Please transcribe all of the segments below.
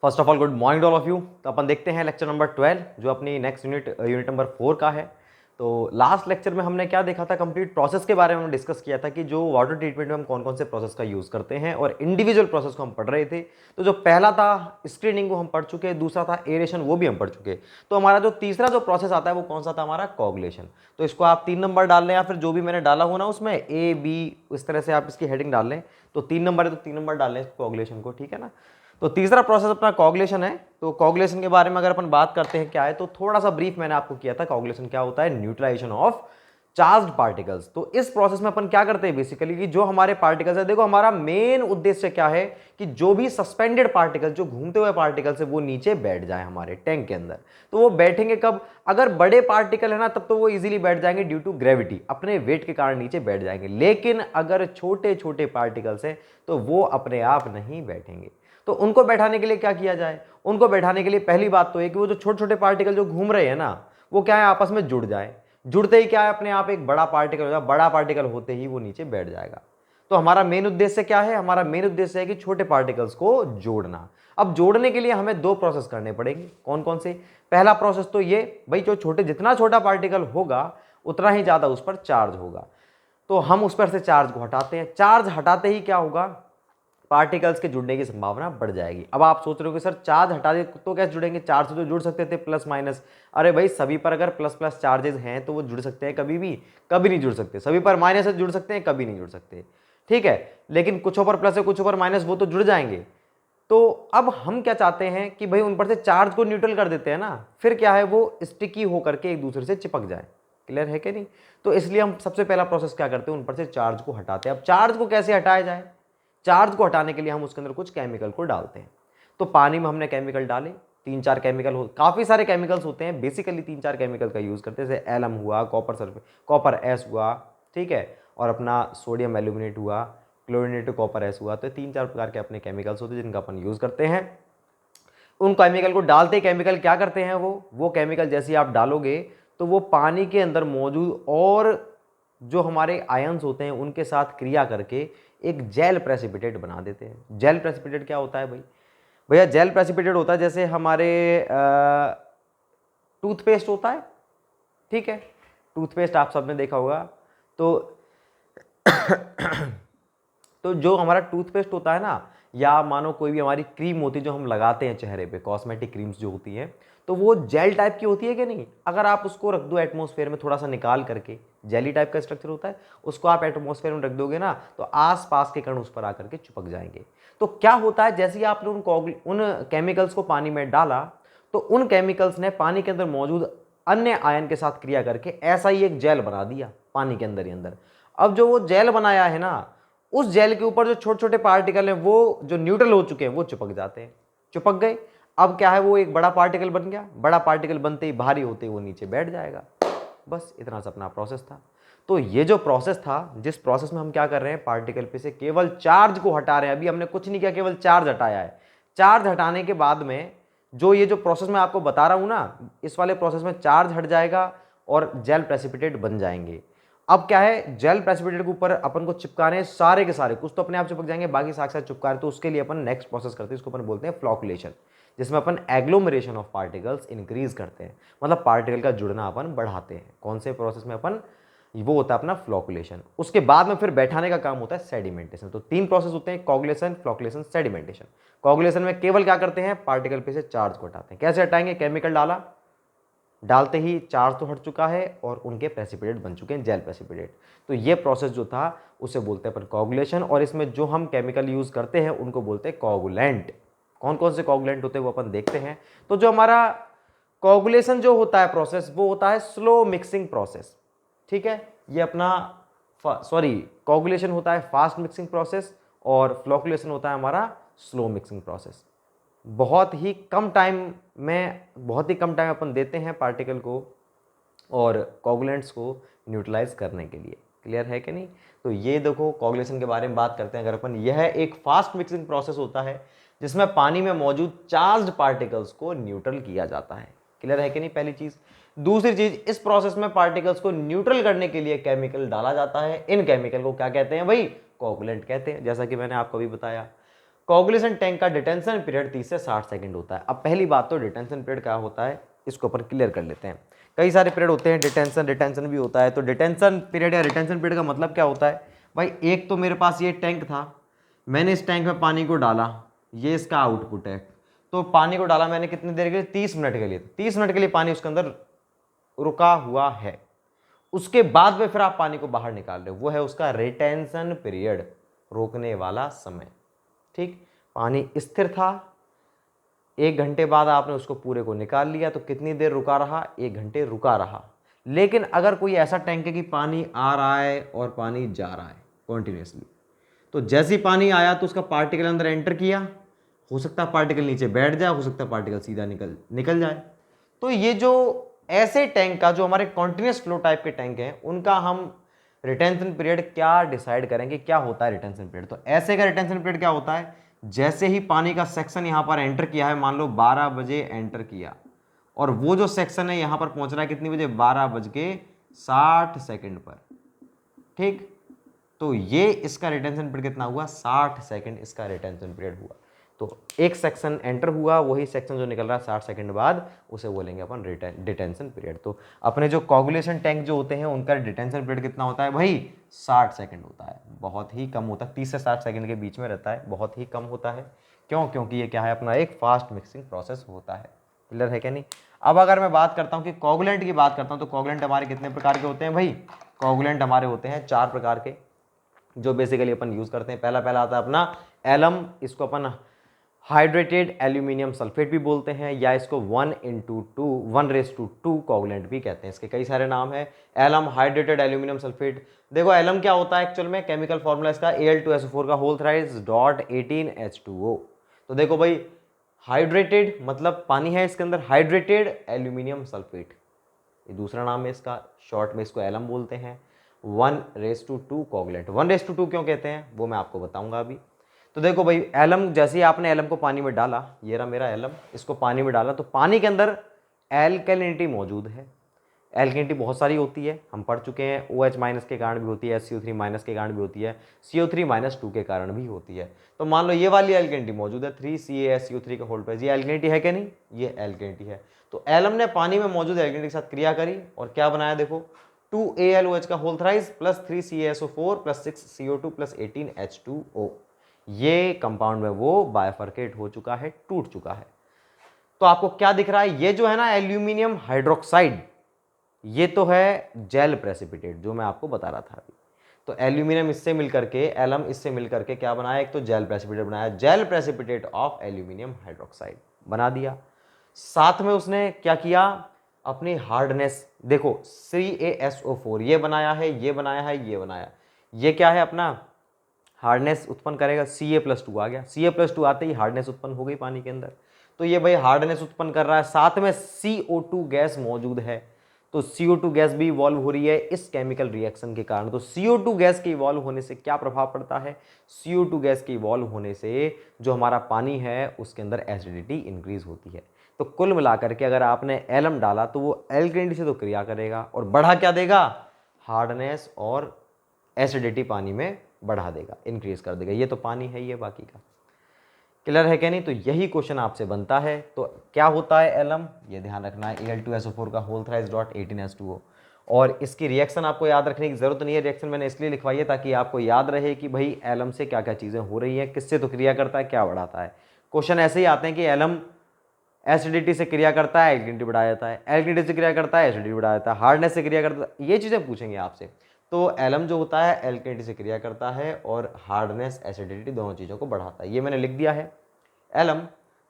First of all good morning all of you. तो अपन देखते हैं लेक्चर नंबर 12 जो अपनी नेक्स्ट यूनिट नंबर 4 का है। तो लास्ट लेक्चर में हमने क्या देखा था, कंप्लीट प्रोसेस के बारे में हमने डिस्कस किया था कि जो वाटर ट्रीटमेंट में हम कौन कौन से प्रोसेस का यूज़ करते हैं और इंडिविजुअल प्रोसेस को हम पढ़ रहे थे। तो जो पहला था स्क्रीनिंग वो हम पढ़ चुके, दूसरा था एरेशन वो भी हम पढ़ चुके। तो हमारा जो तीसरा जो प्रोसेस आता है वो कौन सा था, हमारा कोगुलेशन। तो इसको आप 3 नंबर डाल लें या फिर जो भी मैंने डाला हो ना उसमें ए बी, इस तरह से आप इसकी हेडिंग डाल लें। तो 3 नंबर है तो 3 नंबर डाल लें कोगुलेशन को, ठीक है ना। तो तीसरा प्रोसेस अपना कोगुलेशन है। तो कोगुलेशन के बारे में अगर अपन बात करते हैं क्या है, तो थोड़ा सा ब्रीफ मैंने आपको किया था। कोगुलेशन क्या होता है, न्यूट्रलाइजेशन ऑफ चार्ज्ड पार्टिकल्स। तो इस प्रोसेस में अपन क्या करते हैं बेसिकली कि जो हमारे पार्टिकल्स है, देखो हमारा मेन उद्देश्य क्या है कि जो भी सस्पेंडेड पार्टिकल्स, जो घूमते हुए पार्टिकल्स है, वो नीचे बैठ जाए हमारे टैंक के अंदर। तो वो बैठेंगे कब, अगर बड़े पार्टिकल है ना तब तो वो इजीली बैठ जाएंगे ड्यू टू ग्रेविटी, अपने वेट के कारण नीचे बैठ जाएंगे। लेकिन अगर छोटे छोटे पार्टिकल्स हैं तो वो अपने आप नहीं बैठेंगे। तो उनको बैठाने के लिए क्या किया जाए, उनको बैठाने के लिए पहली बात तो है कि वो जो छोटे छोटे पार्टिकल जो घूम रहे हैं ना, वो क्या है आपस में जुड़ जाए। जुड़ते ही क्या है अपने आप एक बड़ा पार्टिकल हो जाए, बड़ा पार्टिकल होते ही वो नीचे बैठ जाएगा। तो हमारा मेन उद्देश्य क्या है, हमारा मेन उद्देश्य है कि छोटे पार्टिकल्स को जोड़ना। अब जोड़ने के लिए हमें दो प्रोसेस करने पड़ेंगे। कौन कौन से, पहला प्रोसेस तो ये भाई, जो छोटे जितना छोटा पार्टिकल होगा उतना ही ज्यादा उस पर चार्ज होगा। तो हम उस पर से चार्ज को हटाते हैं। चार्ज हटाते ही क्या होगा, पार्टिकल्स के जुड़ने की संभावना बढ़ जाएगी। अब आप सोच रहे हो कि सर चार्ज हटा दे तो कैसे जुड़ेंगे, चार्ज से तो जुड़ सकते थे प्लस माइनस। अरे भाई सभी पर अगर प्लस प्लस चार्जेस हैं तो वो जुड़ सकते हैं कभी भी, कभी नहीं जुड़ सकते। सभी पर माइनस से जुड़ सकते हैं, कभी नहीं जुड़ सकते, ठीक है। लेकिन कुछों पर प्लस है कुछों पर माइनस, वो तो जुड़ जाएंगे। तो अब हम क्या चाहते हैं कि भाई उन पर से चार्ज को न्यूट्रल कर देते हैं ना, फिर क्या है वो स्टिकी होकर के एक दूसरे से चिपक जाए। क्लियर है कि नहीं। तो इसलिए हम सबसे पहला प्रोसेस क्या करते हैं, उन पर से चार्ज को हटाते हैं। अब चार्ज को कैसे हटाया जाए, चार्ज को हटाने के लिए हम उसके अंदर कुछ केमिकल को डालते हैं। तो पानी में हमने केमिकल डाले, 3-4 केमिकल हो, काफ़ी सारे केमिकल्स होते हैं, बेसिकली 3-4 केमिकल का यूज़ करते हैं। जैसे एलम हुआ, कॉपर सल्फेट, कॉपर एस हुआ, ठीक है, और अपना सोडियम एल्यूमिनेट हुआ, क्लोरिनेटेड कॉपर एस हुआ। तो 3-4 प्रकार के अपने केमिकल्स होते हैं जिनका अपन यूज़ करते हैं। उन केमिकल को डालते, केमिकल क्या करते हैं, वो केमिकल जैसे आप डालोगे तो वो पानी के अंदर मौजूद और जो हमारे आयंस होते हैं उनके साथ क्रिया करके एक जेल प्रेसिपिटेट बना देते हैं। जेल प्रेसिपिटेट क्या होता है भाई, भैया जेल प्रेसिपिटेट होता है जैसे हमारे टूथपेस्ट होता है, ठीक है। टूथपेस्ट आप सबने देखा होगा। तो तो जो हमारा टूथपेस्ट होता है ना, या मानो कोई भी हमारी क्रीम होती है जो हम लगाते हैं चेहरे पे, कॉस्मेटिक क्रीम्स जो होती हैं, तो वो जेल टाइप की होती है कि नहीं। अगर आप उसको रख दो एटमॉस्फेयर में थोड़ा सा निकाल करके, जेली टाइप का स्ट्रक्चर होता है, उसको आप एटमॉस्फेयर में रख दोगे ना तो आस पास के कण उस पर आकर के चिपक जाएंगे। तो क्या होता है, जैसे ही आपने उन केमिकल्स को पानी में डाला तो उन केमिकल्स ने पानी के अंदर मौजूद अन्य आयन के साथ क्रिया करके ऐसा ही एक जेल बना दिया पानी के अंदर ही अंदर। अब जो वो जेल बनाया है ना, उस जेल के ऊपर जो छोटे छोटे पार्टिकल हैं वो जो न्यूट्रल हो चुके हैं वो चिपक जाते हैं। चिपक गए, अब क्या है वो एक बड़ा पार्टिकल बन गया। बड़ा पार्टिकल बनते ही भारी होते ही वो नीचे बैठ जाएगा। बस इतना सा अपना प्रोसेस था। तो ये जो प्रोसेस था, जिस प्रोसेस में हम क्या कर रहे हैं, पार्टिकल पे से केवल चार्ज को हटा रहे हैं। अभी हमने कुछ नहीं किया, केवल चार्ज हटाया है। चार्ज हटाने के बाद में जो ये जो प्रोसेस मैं आपको बता रहा हूं ना, इस वाले प्रोसेस में चार्ज हट जाएगा और जेल प्रेसिपिटेट बन जाएंगे। अब क्या है, जेल प्रेसिपिटेट के ऊपर अपन को चिपकाने हैं सारे के सारे, कुछ तो अपने आप चिपक जाएंगे, बाकी साथ साथ चिपका रहे। तो उसके लिए अपन नेक्स्ट प्रोसेस करते हैं, इसको अपन बोलते हैं फ्लोकुलेशन, जिसमें अपन एग्लोमरेशन ऑफ पार्टिकल्स इंक्रीज करते हैं, मतलब पार्टिकल का जुड़ना अपन बढ़ाते हैं। कौन से प्रोसेस में अपन, वो होता है अपना फ्लोकुलेशन। उसके बाद में फिर बैठाने का काम होता है सेडिमेंटेशन। तो 3 प्रोसेस होते हैं, कोगुलेशन, फ्लोकुलेशन, सेडिमेंटेशन। कोगुलेशन में केवल क्या करते हैं, पार्टिकल पे से चार्ज को हटाते हैं। कैसे हटाएंगे, केमिकल डाला, डालते ही चार्ज तो हट चुका है और उनके प्रेसिपिटेट बन चुके हैं, जेल प्रेसिपिटेट। तो ये प्रोसेस जो था उसे बोलते हैं अपन कोगुलेशन। और इसमें जो हम केमिकल यूज करते हैं उनको बोलते हैं कोगुलेंट। कौन कौन से कोगुलेंट होते हैं वो अपन देखते हैं। तो जो हमारा कोगुलेशन जो होता है प्रोसेस, वो होता है स्लो मिक्सिंग प्रोसेस, ठीक है। ये अपना कोगुलेशन होता है फास्ट मिक्सिंग प्रोसेस और फ्लोकुलेशन होता है हमारा स्लो मिक्सिंग प्रोसेस। बहुत ही कम टाइम अपन देते हैं पार्टिकल को और कोगुलेंट्स को न्यूट्रलाइज करने के लिए। क्लियर है कि नहीं। तो ये देखो कोगुलेशन के बारे में बात करते हैं अगर अपन, यह एक फास्ट मिक्सिंग प्रोसेस होता है जिसमें पानी में मौजूद चार्ज पार्टिकल्स को न्यूट्रल किया जाता है। क्लियर है कि नहीं, पहली चीज। दूसरी चीज, इस प्रोसेस में पार्टिकल्स को न्यूट्रल करने के लिए केमिकल डाला जाता है। इन केमिकल को क्या कहते हैं भाई, कोगुलेंट कहते हैं, जैसा कि मैंने आपको अभी बताया। कोगुलेशन टैंक का डिटेंशन पीरियड 30 से 60 सेकंड होता है। अब पहली बात तो डिटेंशन पीरियड क्या होता है इसको अपन क्लियर कर लेते हैं। कई सारे पीरियड होते हैं, डिटेंशन भी होता है। तो डिटेंशन पीरियड या रिटेंशन पीरियड का मतलब क्या होता है भाई, एक तो मेरे पास ये टैंक था, मैंने इस टैंक में पानी को डाला, ये इसका आउटपुट है। तो पानी को डाला मैंने कितनी देर के लिए, 30 मिनट के लिए। 30 मिनट के लिए पानी उसके अंदर रुका हुआ है, उसके बाद में फिर आप पानी को बाहर निकाल रहे हो, वो है उसका रिटेंशन पीरियड, रोकने वाला समय। ठीक, पानी स्थिर था, 1 घंटे बाद आपने उसको पूरे को निकाल लिया, तो कितनी देर रुका रहा, 1 घंटे रुका रहा। लेकिन अगर कोई ऐसा टैंक है कि पानी आ रहा है और पानी जा रहा है कॉन्टिन्यूसली, तो जैसे ही पानी आया तो उसका पार्टिकल अंदर एंटर किया, हो सकता है पार्टिकल नीचे बैठ जाए, हो सकता है पार्टिकल सीधा निकल जाए। तो ये जो ऐसे टैंक का, जो हमारे कॉन्टिन्यूस फ्लो टाइप के टैंक हैं, उनका हम रिटेंशन पीरियड क्या डिसाइड करेंगे, क्या होता है रिटेंशन पीरियड। तो ऐसे का रिटेंशन पीरियड क्या होता है, जैसे ही पानी का सेक्शन यहां पर एंटर किया है, मान लो 12 बजे एंटर किया, और वो जो सेक्शन है यहां पर पहुंच रहा है कितनी बजे, 12:60 पर। ठीक, तो ये इसका रिटेंशन पीरियड कितना हुआ, 60 सेकंड इसका रिटेंशन पीरियड हुआ। तो एक सेक्शन एंटर हुआ, वही सेक्शन जो निकल रहा है 60 सेकंड बाद, उसे बोलेंगे अपन डिटेंशन पीरियड। तो अपने जो कोगुलेशन टैंक जो होते हैं उनका डिटेंशन पीरियड कितना होता है भाई, 60 सेकंड होता है। बहुत ही कम होता है, 30 से 60 सेकंड के बीच में रहता है, बहुत ही कम होता है। क्यों, क्योंकि ये क्या है, अपना एक फास्ट मिक्सिंग प्रोसेस होता है। क्लियर है क्या नहीं। अब अगर मैं बात करता हूँ कि कोगुलेंट की बात करता हूँ, तो कोगुलेंट हमारे कितने प्रकार के होते हैं भाई, कोगुलेंट हमारे होते हैं 4 प्रकार के, जो बेसिकली अपन यूज करते हैं। पहला आता है अपना एलम, इसको अपन हाइड्रेटेड एल्यूमिनियम सल्फेट भी बोलते हैं, या इसको 1:2 कोगुलेंट भी कहते हैं। इसके कई सारे नाम है। Alum, hydrated aluminium sulphate. देखो एलम क्या होता है एक्चुअल में, केमिकल फॉर्मूला इसका Al2SO4 का होल थ्राइस डॉट 18H2O। तो देखो भाई, हाइड्रेटेड मतलब पानी है इसके अंदर, हाइड्रेटेड एल्यूमिनियम सल्फेट ये दूसरा नाम है इसका, शॉर्ट में इसको एलम बोलते हैं। 1:2 कोगुलेंट। 1:2 क्यों कहते हैं वो मैं आपको बताऊंगा अभी। तो देखो भाई, एलम, जैसे ही आपने एलम को पानी में डाला, ये रहा मेरा एलम, इसको पानी में डाला, तो पानी के अंदर एल्कलिनिटी मौजूद है। एल्कलिनिटी बहुत सारी होती है, हम पढ़ चुके हैं। OH- के कारण भी होती है, CO3- के कारण भी होती है, CO3-2 के कारण भी होती है। तो मान लो ये वाली एल्कलिनिटी मौजूद है, 3CaSO3 का होल्ड प्राइस, ये एल्कलिनिटी है क्या नहीं, ये एल्कलिनिटी है। तो एलम ने पानी में मौजूद एल्कलिनिटी के साथ क्रिया करी और क्या बनाया, देखो 2AlOH का whole thrice plus 3CaSO4 plus 6CO2 plus 18H2O। ये कंपाउंड में वो बायफरकेट हो चुका है, टूट चुका है। तो आपको क्या दिख रहा है, ये जो है ना एल्यूमिनियम हाइड्रोक्साइड, ये तो है जेल प्रेसिपिटेट, जो मैं आपको बता रहा था अभी। तो एल्यूमिनियम इससे मिलकर के, एलम इससे मिलकर के क्या बनाया, एक तो जेल प्रेसिपिटेट बनाया, gel precipitate of aluminium hydroxide बना दिया। साथ में उसने क्या किया, अपनी हार्डनेस, देखो CaSO4 ये बनाया है, ये बनाया है, ये बनाया, ये क्या है अपना हार्डनेस उत्पन्न करेगा, Ca+2 आ गया। Ca+2 आते ही हार्डनेस उत्पन्न हो गई पानी के अंदर। तो ये भाई हार्डनेस उत्पन्न कर रहा है, साथ में CO2 गैस मौजूद है। तो CO2 गैस भी इवॉल्व हो रही है इस केमिकल रिएक्शन के कारण। तो CO2 गैस के इवॉल्व होने से क्या प्रभाव पड़ता है, CO2 गैस के इवॉल्व होने से जो हमारा पानी है उसके अंदर एसिडिटी इंक्रीज होती है। तो कुल मिलाकर के अगर आपने एलम डाला तो वो एल्कलिनिटी से तो क्रिया करेगा और बढ़ा क्या देगा, हार्डनेस और एसिडिटी पानी में बढ़ा देगा, इंक्रीज कर देगा। ये तो पानी है, ये बाकी का। क्लियर है क्या नहीं। तो यही क्वेश्चन आपसे बनता है। तो क्या होता है एलम, ये ध्यान रखना है, Al2SO4 का होल थ्राइस डॉट 18H2O। और इसकी रिएक्शन आपको याद रखने की जरूरत नहीं है, रिएक्शन मैंने इसलिए लिखवाई है ताकि आपको याद रहे कि भाई एलम से क्या क्या चीज़ें हो रही हैं, किससे तो क्रिया करता है, क्या बढ़ाता है। क्वेश्चन ऐसे ही आते हैं कि एलम एसिडिटी से क्रिया करता है, एल्कलिनिटी बढ़ा जाता है, एल्कलिनिटी से क्रिया करता है, एसिडिटी बढ़ा जाता है, हार्डनेस से क्रिया करता है, ये चीज़ें पूछेंगे आपसे। तो एलम जो होता है एल्कलिनिटी से क्रिया करता है और हार्डनेस एसिडिटी दोनों चीज़ों को बढ़ाता है, ये मैंने लिख दिया है। एलम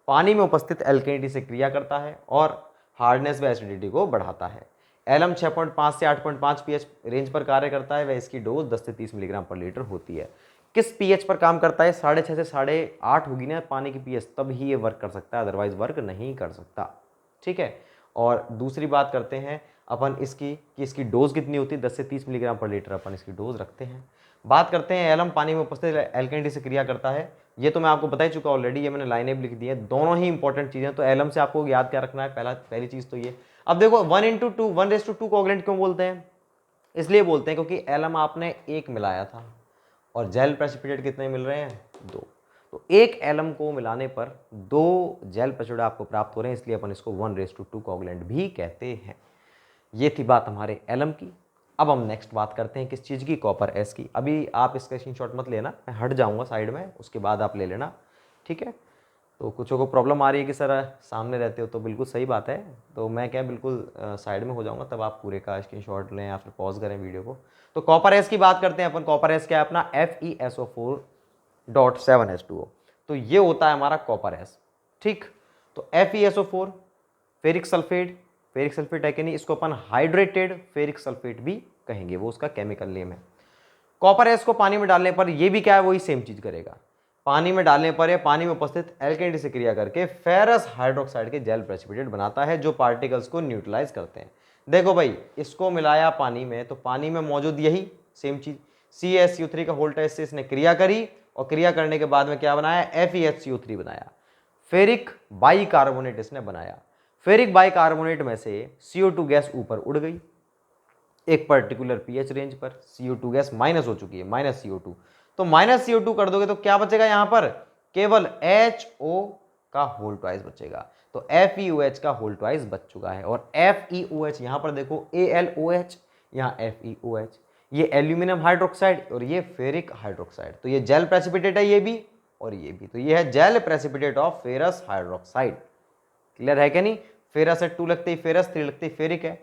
पानी में उपस्थित एल्कलिनिटी से क्रिया करता है और हार्डनेस व एसिडिटी को बढ़ाता है। एलम 6.5 से 8.5 pH रेंज पर कार्य करता है, वह इसकी डोज 10 से 30 मिलीग्राम पर लीटर होती है। किस pH पर काम करता है, 6.5 से 8.5 होगी ना पानी की pH, तब ही ये वर्क कर सकता है, अदरवाइज वर्क नहीं कर सकता। ठीक है। और दूसरी बात करते हैं अपन इसकी कि इसकी डोज कितनी होती है, 10 से 30 मिलीग्राम पर लीटर अपन इसकी डोज रखते हैं। बात करते हैं एलम पानी में उपस्थित एल्कलिनिटी से क्रिया करता है, ये तो मैं आपको बता ही चुका ऑलरेडी, ये मैंने लाइनें भी लिख दी है, दोनों ही इंपॉर्टेंट चीज़ें। तो एलम से आपको याद क्या रखना है, पहली चीज़ तो ये। अब देखो 1:2 कोगुलेंट क्यों बोलते हैं, इसलिए बोलते हैं क्योंकि एलम आपने 1 मिलाया था और जेल प्रेसिपिटेट कितने मिल रहे हैं, 2। तो एक एलम को मिलाने पर 2 जेल प्रेसिपिटेट आपको प्राप्त हो रहे हैं, इसलिए अपन इसको 1:2 कोवैलेंट भी कहते हैं। ये थी बात हमारे एलम की। अब हम नेक्स्ट बात करते हैं किस चीज़ की, कॉपर एस की। अभी आप इसका स्क्रीनशॉट मत लेना, मैं हट जाऊंगा साइड में, उसके बाद आप ले लेना, ठीक है। तो कुछ को प्रॉब्लम आ रही है कि सर सामने रहते हो, तो बिल्कुल सही बात है, तो मैं क्या बिल्कुल साइड में हो जाऊंगा, तब आप पूरे का स्क्रीनशॉट लें या फिर पॉज करें वीडियो को। तो कॉपर एस की बात करते हैं अपन। कॉपर एस क्या है अपना, FeSO4.7H2O। तो ये होता है हमारा कॉपर एस, ठीक। तो FeSO4 ferric sulphate, ferric sulphate है कि नहीं, इसको अपन हाइड्रेटेड फेरिक सल्फेट भी कहेंगे, वो उसका केमिकल नेम है। कॉपर एस को पानी में डालने पर ये भी क्या है, वही सेम चीज करेगा। पानी में डालने पर या पानी में उपस्थित एल्केन से क्रिया करके फेरस हाइड्रोक्साइड के जेल प्रेसिपिटेट बनाता है, जो पार्टिकल्स को न्यूट्रलाइज करते हैं। देखो भाई, इसको मिलाया पानी में, तो पानी में मौजूद यही सेम चीज CaSO3 का होल्टेज से इसने क्रिया करी, और क्रिया करने के बाद में क्या बनाया, FeHCO3 बनाया, फेरिक बाइकार्बोनेट इसने बनाया। फेरिक बाइकार्बोनेट में से CO2 गैस ऊपर उड़ गई एक पर्टिकुलर pH रेंज पर, CO2 गैस माइनस हो चुकी है, -CO2। तो -CO2 कर दोगे तो क्या बचेगा यहां पर, केवल HO का होल ट्वाइस बचेगा। तो FeOH का होल ट्वाइस बच चुका है। और FeOH यहां पर देखो AlOH, यहाँ FeOH, ये एल्यूमिनियम हाइड्रोक्साइड और ये फेरिक हाइड्रोक्साइड। तो ये जेल प्रेसिपिटेट है, ये भी और ये भी। तो ये है gel precipitate of ferrous hydroxide. Clear है कि नहीं, फेरस है 2 लगते ही फेरस, 3 लगते ही फेरिक है।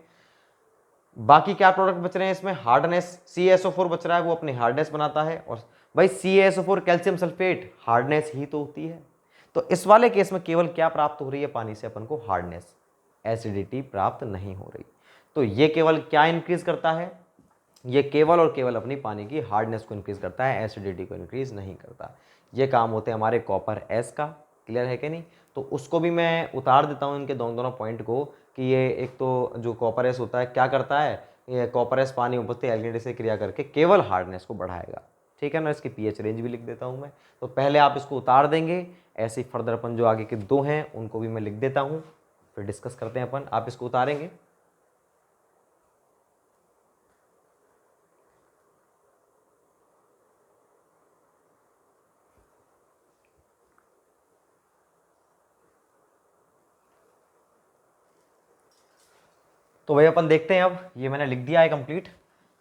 बाकी क्या प्रोडक्ट बच रहे हैं इसमें, हार्डनेस, CaSO4 बच रहा है, वो अपनी हार्डनेस बनाता है। और भाई CaSO4 कैल्शियम सल्फेट, हार्डनेस ही तो होती है। तो इस वाले केस में केवल क्या प्राप्त हो रही है पानी से अपन को, हार्डनेस, एसिडिटी प्राप्त नहीं हो रही। तो ये केवल क्या इंक्रीज करता है, ये केवल और केवल अपनी पानी की हार्डनेस को इंक्रीज करता है, एसिडिटी को इंक्रीज नहीं करता। ये काम होते हैं हमारे कॉपर एस का। क्लियर है कि नहीं, तो उसको भी मैं उतार देता हूँ इनके दोनों पॉइंट को, कि ये एक तो जो कॉपर एस होता है क्या करता है, ये कॉपर एस पानी उपस्थित एल्केन से क्रिया करके केवल हार्डनेस को बढ़ाएगा, ठीक है ना। इसकी pH रेंज भी लिख देता हूँ मैं। तो पहले आप इसको उतार देंगे, ऐसे ही फर्दर अपन जो आगे के 2 हैं उनको भी मैं लिख देता हूँ, फिर डिस्कस करते हैं अपन। आप इसको उतारेंगे, तो भाई अपन देखते हैं। अब ये मैंने लिख दिया है कंप्लीट।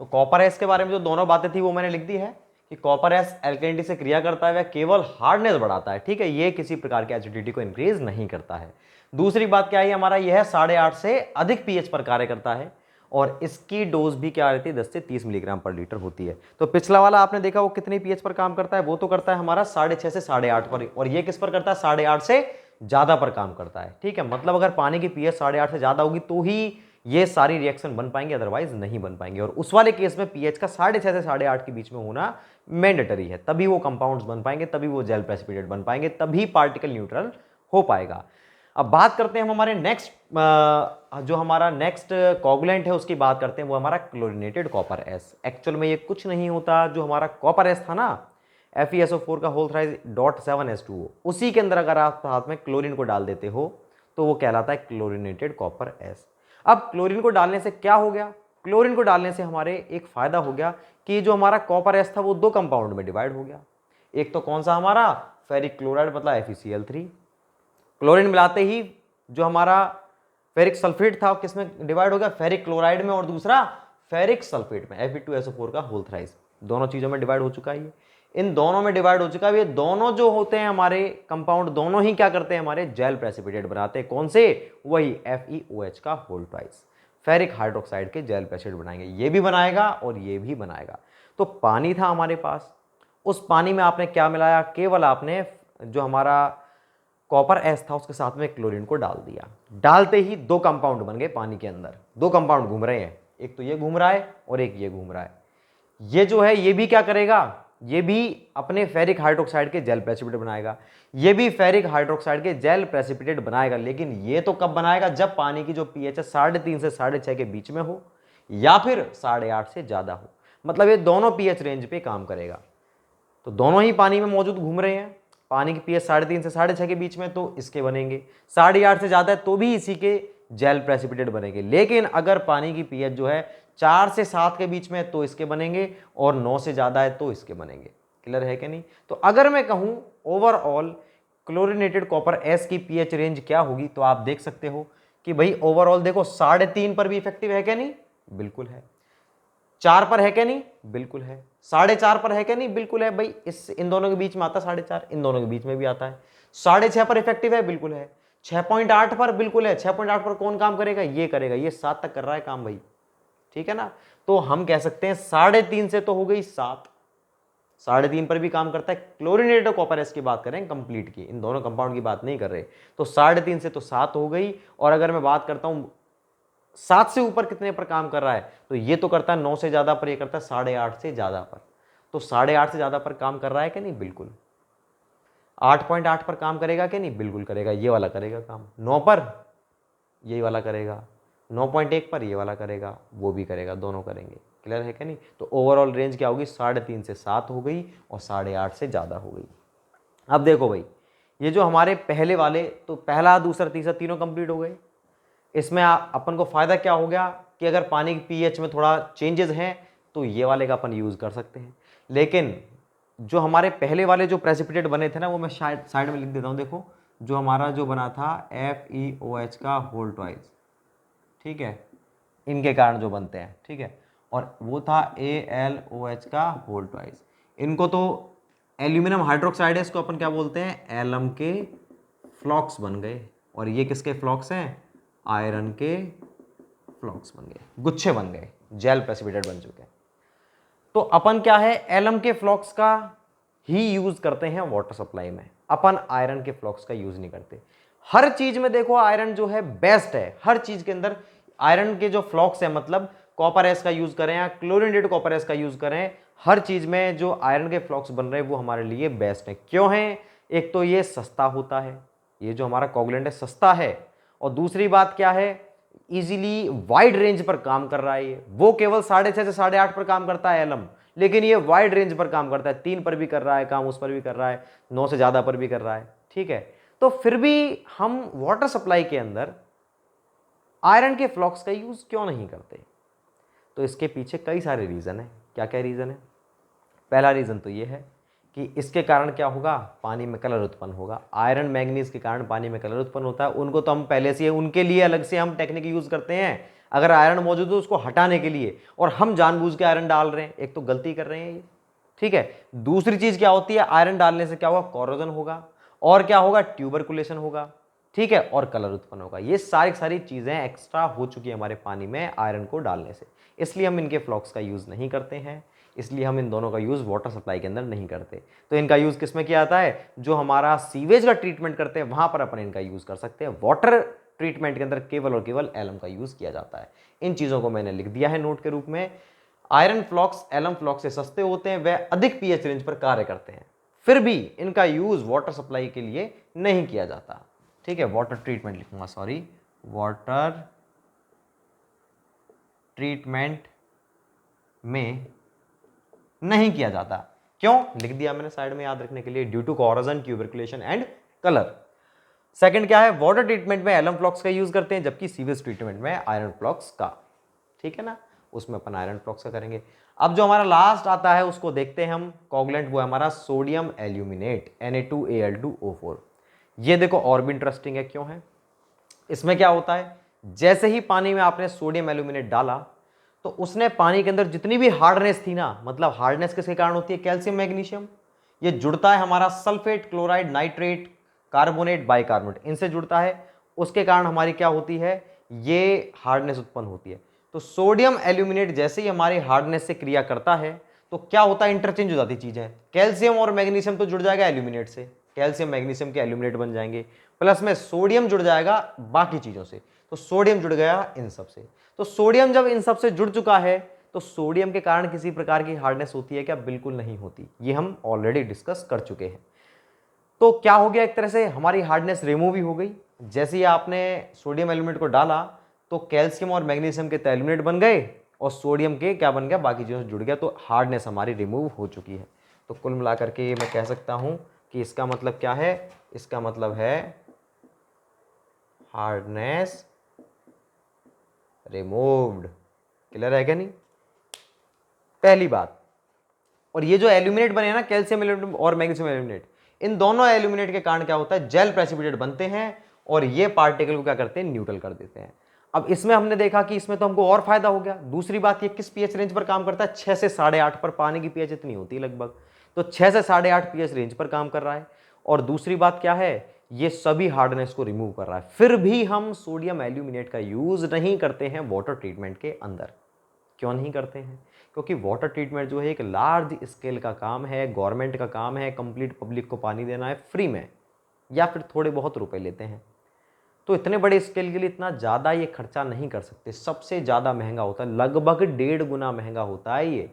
तो कॉपर एस के बारे में जो दोनों बातें थी वो मैंने लिख दी है, कि कॉपर एस एल्केनिटी से क्रिया करता है, वह केवल हार्डनेस बढ़ाता है, ठीक है, ये किसी प्रकार की एसिडिटी को इंक्रीज नहीं करता है। दूसरी बात क्या है हमारा, यह 8.5 से अधिक pH पर कार्य करता है, और इसकी डोज भी क्या रहती है, 10 से 30 मिलीग्राम पर लीटर होती है। तो पिछला वाला आपने देखा वो कितनी pH पर काम करता है, वो तो करता है हमारा 6.5 से 8.5 पर, और ये किस पर करता है, 8.5 से ज्यादा पर काम करता है, ठीक है। मतलब अगर पानी की pH 8.5 से ज्यादा होगी तो ही ये सारी रिएक्शन बन पाएंगे, अदरवाइज नहीं बन पाएंगे। और उस वाले केस में pH का 6.5 से 8.5 के बीच में होना मैंडेटरी है, तभी वो कंपाउंड्स बन पाएंगे, तभी वो जेल प्रेसिपिटेट बन पाएंगे, तभी पार्टिकल न्यूट्रल हो पाएगा। अब बात करते हैं हम हमारे नेक्स्ट, जो हमारा नेक्स्ट कोगुलेंट है उसकी बात करते हैं, वो हमारा क्लोरिनेटेड कॉपर एस। एक्चुअल में ये कुछ नहीं होता, जो हमारा कॉपर एस था ना, FeSO4 का होल थ्राइस .7H2O, उसी के अंदर अगर आप साथ में क्लोरीन को डाल देते हो तो वो कहलाता है क्लोरिनेटेड कॉपर एस। अब क्लोरीन को डालने से क्या हो गया, क्लोरीन को डालने से हमारे एक फायदा हो गया कि जो हमारा कॉपर एस था वो 2 कंपाउंड में डिवाइड हो गया। एक तो कौन सा हमारा, फेरिक क्लोराइड मतलब FeCl3, क्लोरीन मिलाते ही जो हमारा फेरिक सल्फेट था किसमें डिवाइड हो गया, फेरिक क्लोराइड में, और दूसरा फेरिक सल्फेट में, Fe2SO4 का होल थ्राइस, दोनों चीजों में डिवाइड हो चुका है। इन दोनों में डिवाइड हो चुका है। ये दोनों जो होते हैं हमारे कंपाउंड, दोनों ही क्या करते हैं, हमारे जेल प्रेसिपिटेट बनाते हैं। कौन से, वही FeOH का होल ट्वाइस, फेरिक हाइड्रोक्साइड के जेल प्रेसिपिटेट बनाएंगे। ये भी बनाएगा और ये भी बनाएगा। तो पानी था हमारे पास, उस पानी में आपने क्या मिलाया, केवल आपने जो हमारा कॉपर एस था उसके साथ में क्लोरीन को डाल दिया। डालते ही 2 कंपाउंड बन गए पानी के अंदर, 2 कंपाउंड घूम रहे हैं, एक तो ये घूम रहा है और एक ये घूम रहा है। ये जो है ये भी क्या करेगा, ये भी अपने फेरिक हाइड्रोक्साइड के जेल प्रेसिपिटेट बनाएगा, ये भी फेरिक हाइड्रोक्साइड के जेल प्रेसिपिटेट बनाएगा। लेकिन ये तो कब बनाएगा, जब पानी की जो pH है 3.5 से 6.5 के बीच में हो, या फिर 8.5 से ज्यादा हो। मतलब ये दोनों pH रेंज पे काम करेगा। तो दोनों ही पानी में मौजूद घूम रहे हैं, पानी की pH 3.5 से 6.5 के बीच में, तो इसके बनेंगे। 8.5 से ज्यादा है तो भी इसी के जेल प्रेसिपिटेट बनेंगे। लेकिन अगर पानी की pH जो है 4 से 7 के बीच में है तो इसके बनेंगे, और 9 से ज्यादा है तो इसके बनेंगे। क्लियर है कि नहीं। तो अगर मैं कहूँ ओवरऑल क्लोरीनेटेड कॉपर एस की पीएच रेंज क्या होगी, तो आप देख सकते हो कि भाई ओवरऑल देखो 3.5 पर भी इफेक्टिव है क्या नहीं, बिल्कुल है। 4 पर है क्या नहीं, बिल्कुल है। 4.5 पर है क्या नहीं, बिल्कुल है भाई। इस इन दोनों के बीच में आता 4.5, इन दोनों के बीच में भी आता है। 6.5 पर इफेक्टिव है, बिल्कुल है। 6.8 पर बिल्कुल है। 6.8 पर कौन काम करेगा, ये करेगा, ये 7 तक कर रहा है काम भाई, ठीक है ना। तो हम कह सकते हैं 3.5 से तो हो गई 7, 3.5 पर भी काम करता है। क्लोरीनेटेड कॉपर एस की बात करें कंप्लीट की, इन दोनों कंपाउंड की बात नहीं कर रहे। तो 3.5 से तो 7 हो गई। और अगर मैं बात करता हूं 7 से ऊपर कितने पर काम कर रहा है, तो ये तो करता है 9 से ज्यादा पर, ये करता है 8.5 से ज्यादा पर। तो 8.5 से ज्यादा पर काम कर रहा है कि नहीं, बिल्कुल। 8.8 पर काम करेगा कि नहीं, बिल्कुल करेगा, ये वाला करेगा काम। 9 पर ये वाला करेगा, 9.1 पर ये वाला करेगा, वो भी करेगा, दोनों करेंगे। क्लियर है कि नहीं। तो ओवरऑल रेंज क्या होगी, 3.5 से 7 हो गई और 8.5 से ज़्यादा हो गई। अब देखो भाई, ये जो हमारे पहले वाले, तो पहला दूसरा तीसरा तीनों कंप्लीट हो गए। इसमें अपन को फ़ायदा क्या हो गया कि अगर पानी की पीएच में थोड़ा चेंजेस हैं तो ये वाले का अपन यूज़ कर सकते हैं। लेकिन जो हमारे पहले वाले जो प्रेसिपिटेट बने थे ना, वो मैं शायद साइड में लिख देता हूँ। देखो जो हमारा जो बना था FeOH का होल ट्वाइस, ठीक है, इनके कारण जो बनते हैं, ठीक है। और वो था AlOH का होल ट्वाइस। इनको तो एल्यूमिनियम हाइड्रोक्साइड है, इसको अपन क्या बोलते हैं, एलम के फ्लॉक्स बन गए। और ये किसके फ्लॉक्स हैं, आयरन के फ्लॉक्स बन गए, गुच्छे बन गए, जेल प्रेसिपिटेट बन चुके हैं। तो अपन क्या है, एलम के फ्लॉक्स का ही यूज करते हैं वाटर सप्लाई में, अपन आयरन के फ्लॉक्स का यूज नहीं करते। हर चीज में देखो आयरन जो है बेस्ट है, हर चीज के अंदर आयरन के जो फ्लॉक्स है, मतलब कॉपर एस का यूज करें या क्लोरिनेटेड कॉपर एस का यूज करें, हर चीज में जो आयरन के फ्लॉक्स बन रहे हैं वो हमारे लिए बेस्ट है। क्यों है, एक तो ये सस्ता होता है, ये जो हमारा कोगुलेंट है सस्ता है। और दूसरी बात क्या है, इजीली वाइड रेंज पर काम कर रहा है ये। वो केवल 6.5 से 8.5 पर काम करता है एलम, लेकिन ये वाइड रेंज पर काम करता है, 3 पर भी कर रहा है काम, उस पर भी कर रहा है, 9 से ज्यादा पर भी कर रहा है, ठीक है। तो फिर भी हम वाटर सप्लाई के अंदर आयरन के फ्लॉक्स का यूज क्यों नहीं करते, तो इसके पीछे कई सारे रीजन है। क्या क्या रीजन है, पहला रीजन तो ये है कि इसके कारण क्या होगा, पानी में कलर उत्पन्न होगा। आयरन मैंगनीज के कारण पानी में कलर उत्पन्न होता है, उनको तो हम पहले से, उनके लिए अलग से हम टेक्निक यूज करते हैं। अगर आयरन मौजूद है उसको हटाने के लिए, और हम जानबूझ के आयरन डाल रहे हैं, एक तो गलती कर रहे हैं ये, ठीक है। दूसरी चीज क्या होती है, आयरन डालने से क्या होगा, कोरोजन होगा, और क्या होगा, ट्यूबरकुलेशन होगा, ठीक है, और कलर उत्पन्न होगा। ये सारी सारी चीजें एक्स्ट्रा हो चुकी है हमारे पानी में आयरन को डालने से, इसलिए हम इनके फ्लॉक्स का यूज नहीं करते हैं। इसलिए हम इन दोनों का यूज वाटर सप्लाई के अंदर नहीं करते। तो इनका यूज किस में किया जाता है, जो हमारा सीवेज का ट्रीटमेंट करते हैं वहां पर अपन इनका यूज कर सकते हैं। वाटर ट्रीटमेंट के अंदर केवल और केवल एलम का यूज किया जाता है। इन चीजों को मैंने लिख दिया है नोट के रूप में। आयरन फ्लॉक्स एलम फ्लॉक्स से सस्ते होते हैं, वह अधिक पीएच रेंज पर कार्य करते हैं, फिर भी इनका यूज वाटर सप्लाई के लिए नहीं किया जाता, ठीक है। वाटर ट्रीटमेंट लिखूंगा, सॉरी, वाटर ट्रीटमेंट में नहीं किया जाता। क्यों लिख दिया मैंने साइड में याद रखने के लिए, due to corrosion, tuberculation and colour. Second क्या है, वाटर ट्रीटमेंट में एलम फ्लॉक्स का यूज करते हैं, जबकि सीवेज ट्रीटमेंट में आयरन फ्लॉक्स का, ठीक है ना, उसमें अपन आयरन फ्लॉक्स का करेंगे। अब जो हमारा लास्ट आता है उसको देखते हैं हम, कोगुलेंट, वो है हमारा सोडियम एल्यूमिनेट Na2Al2O4। ये देखो और भी इंटरेस्टिंग है, क्यों है, इसमें क्या होता है, जैसे ही पानी में आपने सोडियम एल्यूमिनेट डाला तो उसने पानी के अंदर जितनी भी हार्डनेस थी ना, मतलब हार्डनेस किसके कारण होती है, कैल्शियम मैग्नीशियम, ये जुड़ता है हमारा sulphate, chloride, nitrate, carbonate, bicarbonate, इनसे जुड़ता है। उसके कारण हमारी क्या होती है, ये हार्डनेस उत्पन्न होती है। तो सोडियम एल्यूमिनेट जैसे ही हमारी हार्डनेस से क्रिया करता है तो क्या होता है, इंटरचेंज हो जाती चीजें, कैल्शियम और मैग्नीशियम तो जुड़ जाएगा एल्यूमिनेट से, कैल्शियम मैग्नीशियम के एल्यूमिनेट बन जाएंगे, प्लस में सोडियम जुड़ जाएगा बाकी चीजों से, तो सोडियम जुड़ गया इन सब से। तो सोडियम जब इन सब से जुड़ चुका है तो सोडियम के कारण किसी प्रकार की हार्डनेस होती है क्या, बिल्कुल नहीं होती, ये हम ऑलरेडी डिस्कस कर चुके हैं। तो क्या हो गया, एक तरह से हमारी हार्डनेस रिमूव ही हो गई। जैसे ही आपने सोडियम एल्यूमिनेट को डाला तो कैल्शियम और मैग्नीशियम के एल्यूमिनेट बन गए और सोडियम के क्या बन गया, बाकी चीज़ों से जुड़ गया, तो हार्डनेस हमारी रिमूव हो चुकी है। तो कुल मिलाकर के मैं कह सकता हूं कि इसका मतलब क्या है, इसका मतलब है हार्डनेस रिमूव्ड। क्लियर है क्या नहीं, पहली बात। और ये जो एल्यूमिनेट बने हैं ना, कैल्शियम एल्यूमिनेट और मैग्नीशियम एल्यूमिनेट, इन दोनों एल्यूमिनेट के कारण क्या होता है, जेल प्रेसिपिटेट बनते हैं और ये पार्टिकल को क्या करते हैं, न्यूट्रल कर देते हैं। अब इसमें हमने देखा कि इसमें तो हमको और फायदा हो गया। दूसरी बात, ये किस पीएच रेंज पर काम करता है, 6 से 8.5 पर। पानी की पीएच इतनी होती है लगभग, तो 6 से 8.5 पीएच रेंज पर काम कर रहा है। और दूसरी बात क्या है, ये सभी हार्डनेस को रिमूव कर रहा है। फिर भी हम सोडियम एल्यूमिनेट का यूज नहीं करते हैं वाटर ट्रीटमेंट के अंदर। क्यों नहीं करते हैं, क्योंकि वाटर ट्रीटमेंट जो है एक लार्ज स्केल का काम है, गवर्नमेंट का काम है, कंप्लीट पब्लिक को पानी देना है फ्री में, या फिर थोड़े बहुत रुपए लेते हैं। तो इतने बड़े स्केल के लिए इतना ज़्यादा ये खर्चा नहीं कर सकते। सबसे ज़्यादा महंगा होता है, लगभग 1.5 गुना महंगा होता है ये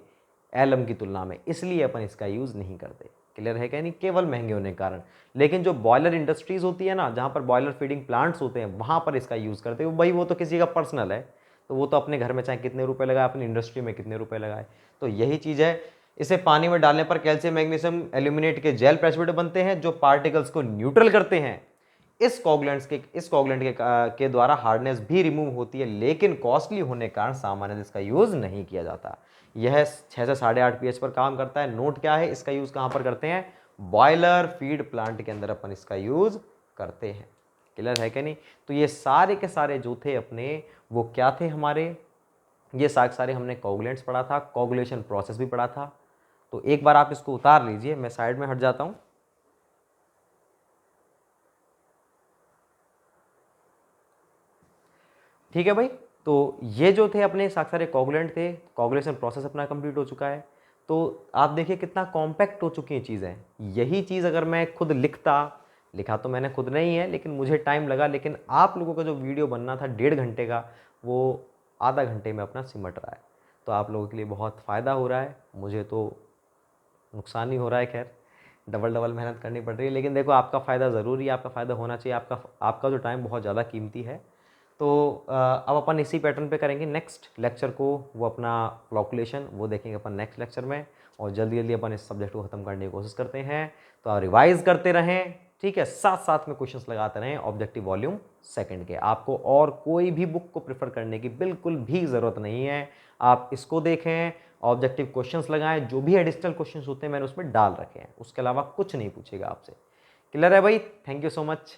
एलम की तुलना में, इसलिए अपन इसका यूज़ नहीं करते। क्लियर है क्या नहीं, केवल महंगे होने के कारण। लेकिन जो बॉयलर इंडस्ट्रीज़ होती है ना, जहाँ पर बॉयलर फीडिंग प्लांट्स होते हैं, वहाँ पर इसका यूज़ करते हैं। भाई वो तो किसी का पर्सनल है, तो वो तो अपने घर में चाहे कितने रुपए लगाए, अपनी इंडस्ट्री में कितने रुपए लगाए। तो यही चीज़ है, इसे पानी में डालने पर कैल्शियम मैग्नीशियम एल्यूमिनेट के जेल प्रेसिपिटेट बनते हैं जो पार्टिकल्स को न्यूट्रल करते हैं। इस कोगलेंट के द्वारा हार्डनेस भी रिमूव होती है, लेकिन कॉस्टली होने के कारण सामान्य इसका यूज नहीं किया जाता। यह 6 से 8.5 पीएच पर काम करता है। नोट क्या है, इसका यूज कहां पर करते हैं, बॉयलर फीड प्लांट के अंदर अपन इसका यूज करते हैं। क्लियर है क्या नहीं। तो ये सारे के सारे जो थे अपने, वो क्या थे हमारे, ये सारे हमने कोगुलेंट्स पढ़ा था, कोगुलेशन प्रोसेस भी पढ़ा था। तो एक बार आप इसको उतार लीजिए, मैं साइड में हट जाता हूं। ठीक है भाई, तो ये जो थे अपने सारे कोगुलेंट थे, कोगुलेशन प्रोसेस अपना कंप्लीट हो चुका है। तो आप देखिए कितना कॉम्पैक्ट हो चुकी हैं चीज़ें। यही चीज़ अगर मैं खुद लिखा तो मैंने खुद नहीं है, लेकिन मुझे टाइम लगा, लेकिन आप लोगों का जो वीडियो बनना था 1.5 घंटे का, वो आधा घंटे में अपना सिमट रहा है। तो आप लोगों के लिए बहुत फ़ायदा हो रहा है, मुझे तो नुकसान ही हो रहा है। खैर, डबल डबल मेहनत करनी पड़ रही है, लेकिन देखो आपका फ़ायदा ज़रूरी है, आपका फ़ायदा होना चाहिए। आपका जो टाइम बहुत ज़्यादा कीमती है। तो अब अपन इसी पैटर्न पे करेंगे नेक्स्ट लेक्चर को, वो अपना फ्लॉकुलेशन वो देखेंगे अपन नेक्स्ट लेक्चर में। और जल्दी जल्दी अपन इस सब्जेक्ट को ख़त्म करने की कोशिश करते हैं। तो आप रिवाइज करते रहें, ठीक है, साथ साथ में क्वेश्चंस लगाते रहें ऑब्जेक्टिव वॉल्यूम सेकंड के। आपको और कोई भी बुक को प्रेफर करने की बिल्कुल भी ज़रूरत नहीं है। आप इसको देखें, ऑब्जेक्टिव क्वेश्चंस लगाएं, जो भी एडिशनल क्वेश्चंस होते हैं मैंने उसमें डाल रखे हैं, उसके अलावा कुछ नहीं पूछेगा आपसे। क्लियर है भाई, थैंक यू सो मच।